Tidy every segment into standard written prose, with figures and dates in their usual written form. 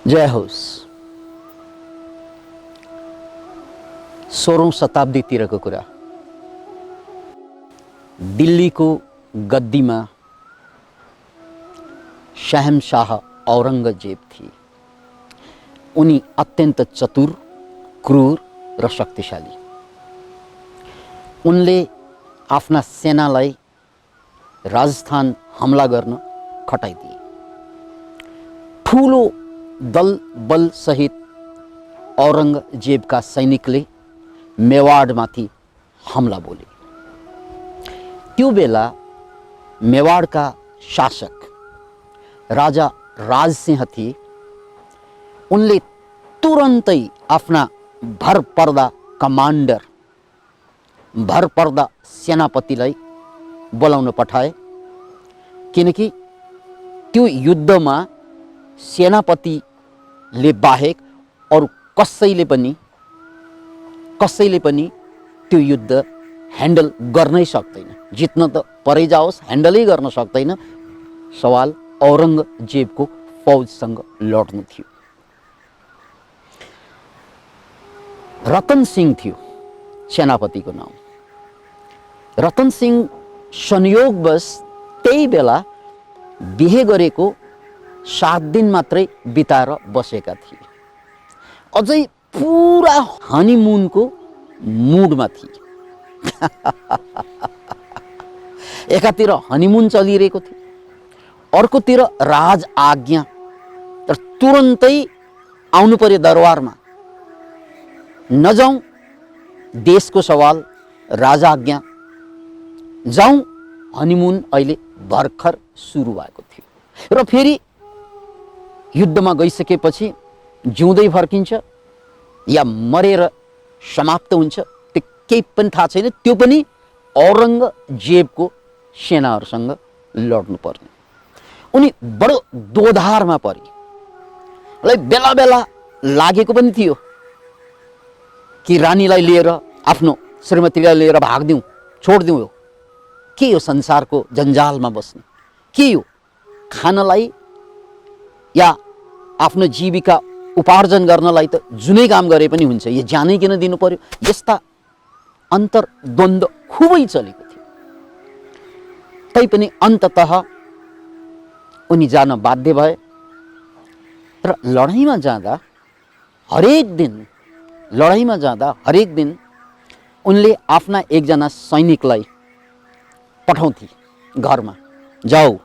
जय होस्। 16औं शताब्दीतिरको कुरा। दिल्लीको गद्दीमा शहनशाह औरंगजेब थिए। उनी अत्यन्त चतुर, क्रूर र शक्तिशाली। उनले आफ्ना सेनालाई राजस्थान हमला गर्न खटाइदिए। ठूलो दल बल सहित औरंगजेबका सैनिकले मेवाडमाथि हमला बोले। त्यो बेला मेवाडका शासक राजा राजसिंह थिए। उनले तुरन्तै आफ्ना भरपर्दा कमान्डर, भरपर्दा सेनापतिलाई बोलाउन पठाए, किनकि त्यो युद्धमा सेनापतिले बाहेक अरू कसैले पनि त्यो युद्ध ह्यान्डल गर्नै सक्दैन। जित्न त परै जाओस्, ह्यान्डलै गर्न सक्दैन। सवाल औरंगजेबको फौजसँग लड्नु थियो। रतन सिंह थियो सेनापतिको नाम। रतन सिंह संयोगवश त्यही बेला बिहे गरेको 7 दिन मात्रै बिताएर बसेका थिए। अझै पुरा हनीमुनको मुडमा थिए। एकातिर हनीमुन चलिरहेको थियो, अर्कोतिर राज आज्ञा। तर तुरन्तै आउनु पर्यो दरबारमा। नजाउँ देशको सवाल, राजा आज्ञा। जाउँ हनीमुन अहिले भर्खर सुरु भएको थियो। र फेरि युद्धमा गइसकेपछि जिउँदै फर्किन्छ या मरेर समाप्त हुन्छ त्यो केही पनि थाहा छैन। त्यो पनि औरंगजेबको सेनाहरूसँग लड्नु पर्ने। उनी बडो दोधारमा परे। बेला बेला लागेको पनि थियो कि रानीलाई लिएर, आफ्नो श्रीमतीलाई लिएर भाग्दिउँ, छोड्दिउँ। यो के यो संसारको जन्जालमा बस्ने? के यो खानलाई या आफ्नो जीविका उपार्जन गर्नलाई त जुनै काम गरे पनि हुन्छ, यो जानै किन दिनु पर्यो? यस्ता अन्तर्द्वन्द्व खुबै चलेको थियो। तैपनि अन्ततः उनी जान बाध्य भए। र लडाइँमा जाँदा हरेक दिन उनले आफ्ना एकजना सैनिकलाई पठाउँथे घरमा। जाऊ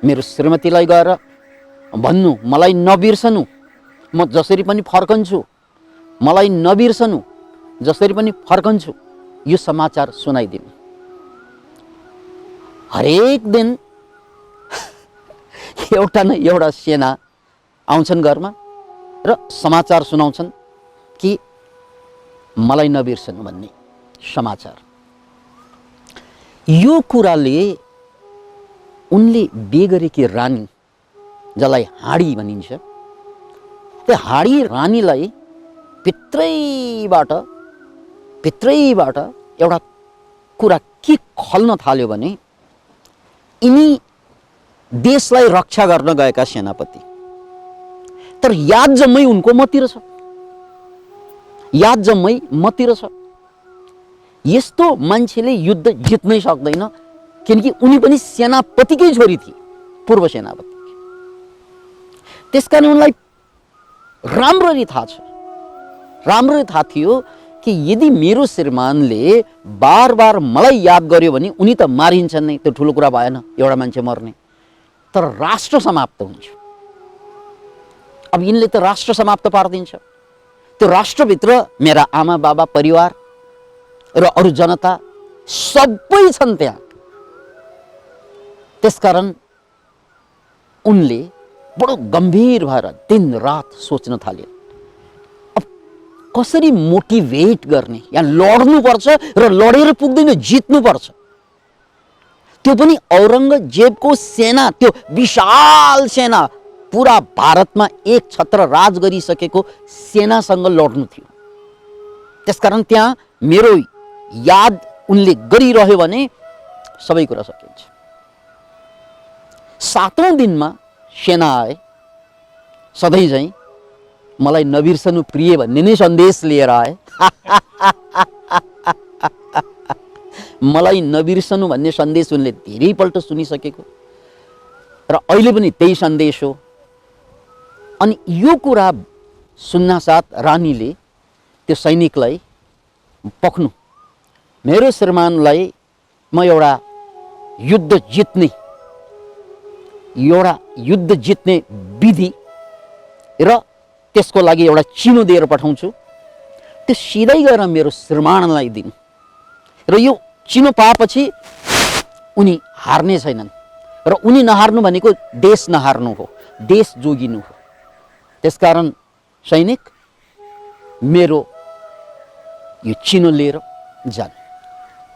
मेरो श्रीमतीलाई गएर भन्नु, मलाई नबिर्सनु, म जसरी पनि फर्कन्छु, मलाई नबिर्सनु, जसरी पनि फर्कन्छु, यो समाचार सुनाइदिनु। हरेक दिन एउटा न एउटा सेना आउँछन् घरमा र समाचार सुनाउँछन् कि मलाई नबिर्सनु भन्ने समाचार। यो कुराले उनले बिहे गरेकी रानी, जसलाई हाँडी भनिन्छ, त्यो हाँडी रानीलाई भित्रैबाट एउटा कुरा के खल्न थाल्यो भने यिनी देशलाई रक्षा गर्न गएका सेनापति, तर याद जम्मै उनको मतिर छ। यस्तो मान्छेले युद्ध जित्नै सक्दैन, किनकि उनी पनि सेनापतिकै छोरी थिए, पूर्व सेनापति। त्यसकारण उनलाई राम्ररी थाहा थियो कि यदि मेरो श्रीमानले बार बार मलाई याद गर्यो भने उनी त मारिन्छन् नै, त्यो ठुलो कुरा भएन एउटा मान्छे मर्ने, तर राष्ट्र समाप्त हुन्छ। अब यिनले त राष्ट्र समाप्त पारिदिन्छ। त्यो राष्ट्रभित्र मेरा आमा बाबा, परिवार र अरू जनता सबै छन् त्यहाँ। त्यसकारण उनले बडो गम्भीर भएर दिन रात सोच्न थाले। अब कसरी मोटिभेट गर्ने? यहाँ लड्नुपर्छ र लडेर पुग्दैन, जित्नुपर्छ। त्यो पनि औरंगजेबको सेना, त्यो विशाल सेना, पुरा भारतमा एक छत्र राज गरिसकेको सेनासँग लड्नु थियो। त्यसकारण त्यहाँ मेरो याद उनले गरिरह्यो भने सबै कुरा सकिन्छ। 7औं दिनमा सेना आए। सधैँ चाहिँ मलाई नबिर्सनु प्रिय भन्ने नै सन्देश लिएर आए। मलाई नबिर्सनु भन्ने सन्देश उनले धेरैपल्ट सुनिसकेको र अहिले पनि त्यही सन्देश हो। अनि यो कुरा सुन्नासाथ रानीले त्यो सैनिकलाई पक्नु, मेरो श्रीमानलाई म एउटा युद्ध जित्ने विधि र त्यसको लागि एउटा चिनो दिएर पठाउँछु, त्यो सिधै गएर मेरो श्रीमानलाई दिनु र यो चिनो पाएपछि उनी हार्ने छैनन् र उनी नहार्नु भनेको देश नहार्नु हो, देश जोगिनु हो। त्यसकारण सैनिक मेरो यो चिनो लिएर जानु।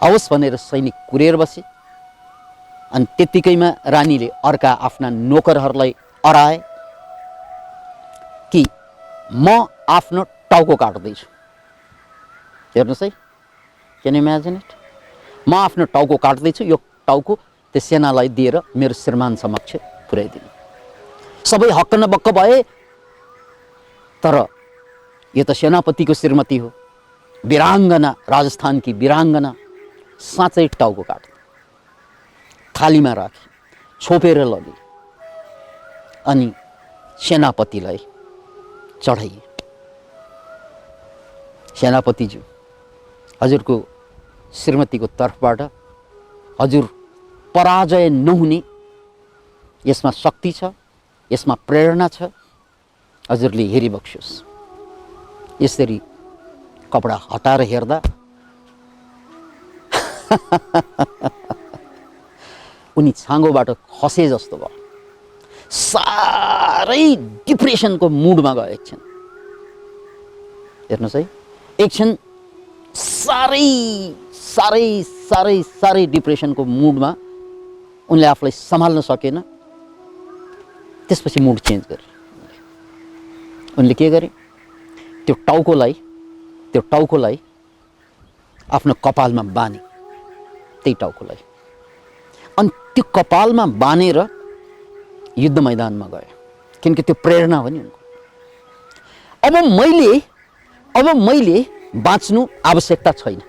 हवस् भनेर सैनिक कुरेर बसे। अनि त्यत्तिकैमा रानीले अर्का आफ्ना नोकरहरूलाई अराए कि म आफ्नो टाउको काट्दैछु। हेर्नुहोस् है, क्यान इमेजिन इट, म आफ्नो टाउको काट्दैछु, यो टाउको त्यो सेनालाई दिएर मेरो श्रीमान समक्ष पुर्याइदिनु। सबै हक्क न बक्क भए, तर यो त सेनापतिको श्रीमती हो, वीराङ्गना, राजस्थानकी वीराङ्गना, साँच्चै टाउको काट्यो, थालीमा राखी छोपेर लगे अनि सेनापतिलाई चढाइए। सेनापतिज्यू, हजुरको श्रीमतीको तर्फबाट हजुर पराजय नहुने यसमा शक्ति छ, यसमा प्रेरणा छ, हजुरले हेरिबक्स्योस्। यसरी कपडा हटाएर हेर्दा उनी छाँगोबाट खसे जस्तो भयो। साह्रै डिप्रेसनको मुडमा गयो एकछिन। हेर्नुहोस् है, एकछिन साह्रै साह्रै साह्रै साह्रै डिप्रेसनको मुडमा उनले आफूलाई सम्हाल्न सकेन। त्यसपछि मुड चेन्ज गरे। उनले के गरे, त्यो टाउकोलाई आफ्नो कपालमा बाँधे, त्यही टाउकोलाई। अनि त्यो कपालमा बाँधेर युद्ध मैदानमा गयो, किनकि त्यो प्रेरणा हो नि उनको। अब मैले बाँच्नु आवश्यकता छैन,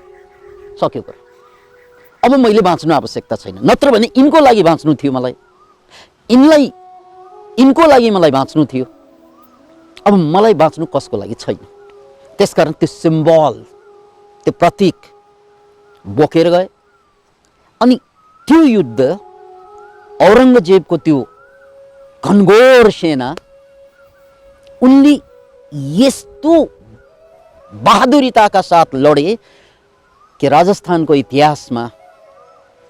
सक्यो कुरा। अब मैले बाँच्नु आवश्यकता छैन, नत्र भने यिनको लागि बाँच्नु थियो मलाई, यिनको लागि मलाई बाँच्नु थियो। अब मलाई बाँच्नु कसको लागि छैन। त्यसकारण त्यो सिम्बल, त्यो प्रतीक बोकेर गए। अनि त्यो युद्ध औरङ्गजेबको त्यो घनघोर सेना उनले यस्तो बहादुरीताका साथ लडे कि राजस्थानको इतिहासमा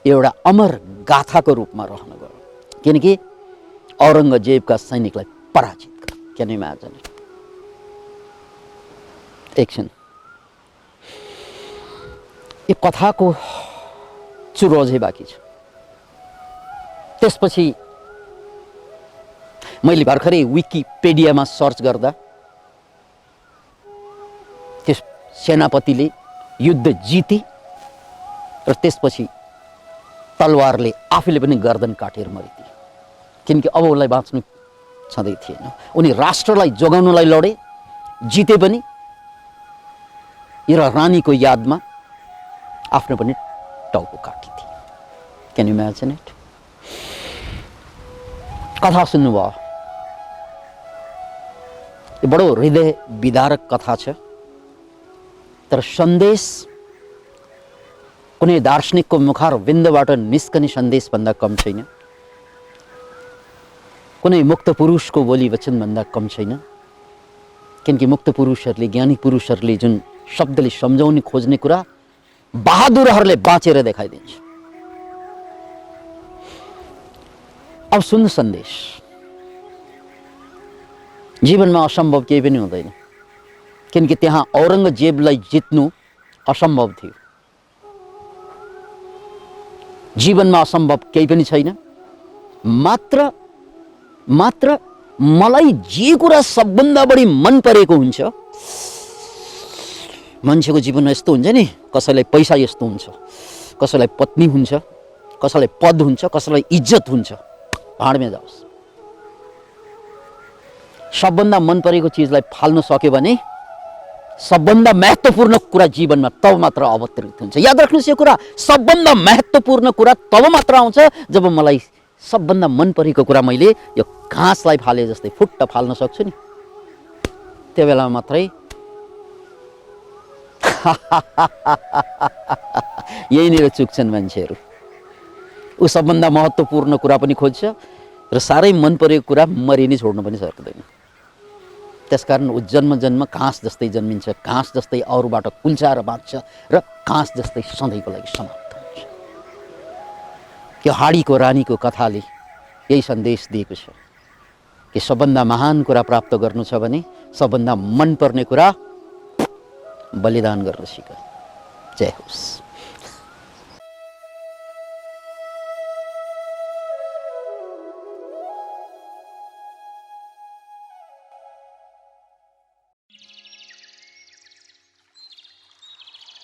एउटा अमर गाथाको रूपमा रहन गयो, किनकि औरङ्गजेबका सैनिकलाई पराजित गर्यो। Can you imagine it? एकछिन, यो कथाको चुरो अझै बाँकी छ। त्यसपछि मैले भर्खरै विकिपेडियामा सर्च गर्दा त्यस सेनापतिले युद्ध जिते र त्यसपछि तलवारले आफैले पनि गर्दन काटेर मरिदिए, किनकि अब उसलाई बाँच्नु छँदै थिएन। उनी राष्ट्रलाई जोगाउनलाई लडे, जिते पनि, र रानीको यादमा आफ्नो पनि टाउको काटिदिए। Can you imagine it? कथा सुन्नुभयो, यो बडो हृदय विदारक कथा छ, तर सन्देश कुनै दार्शनिकको मुखारविन्दबाट निस्कने सन्देशभन्दा कम छैन, कुनै मुक्त पुरुषको बोली वचनभन्दा कम छैन। किनकि मुक्त पुरुषहरूले, ज्ञानी पुरुषहरूले जुन शब्दले सम्झाउन खोज्ने कुरा बहादुरहरूले बाँचेर देखाइदिन्छ। अब सुन्नु सन्देश, जीवनमा असम्भव केही पनि हुँदैन, किनकि त्यहाँ औरङ्गजेबलाई जित्नु असम्भव थियो। जीवनमा असम्भव केही पनि छैन। मात्र मलाई जे कुरा सबभन्दा बढी मन परेको हुन्छ, मान्छेको जीवनमा यस्तो हुन्छ नि, कसैलाई पैसा यस्तो हुन्छ, कसैलाई पत्नी हुन्छ, कसैलाई पद हुन्छ, कसैलाई इज्जत हुन्छ, भाँडमे जाओस्। सबभन्दा मन परेको चिजलाई फाल्न सक्यो भने सबभन्दा महत्त्वपूर्ण कुरा जीवनमा तब मात्र अवतरित हुन्छ। याद राख्नुहोस् यो कुरा, सबभन्दा महत्त्वपूर्ण कुरा तब मात्र आउँछ जब मलाई सबभन्दा मन परेको कुरा मैले यो घाँसलाई फाले जस्तै फुट्ट फाल्न सक्छु नि, त्यो बेला मात्रै यहीँनिर चुक्छन् मान्छेहरू। ऊ सबभन्दा महत्त्वपूर्ण कुरा पनि खोज्छ र साह्रै मन परेको कुरा मरि नै छोड्नु पनि सक्दैन। त्यसकारण ऊ जन्म जन्म घाँस जस्तै जन्मिन्छ, घाँस जस्तै अरूबाट कुल्चाएर बाँच्छ र घाँस जस्तै सधैँको लागि समाप्त हुन्छ। यो हाँडीको रानीको कथाले यही सन्देश दिएको छ कि सबभन्दा महान कुरा प्राप्त गर्नु छ भने सबभन्दा मनपर्ने कुरा बलिदान गर्न सिक। जय होस्।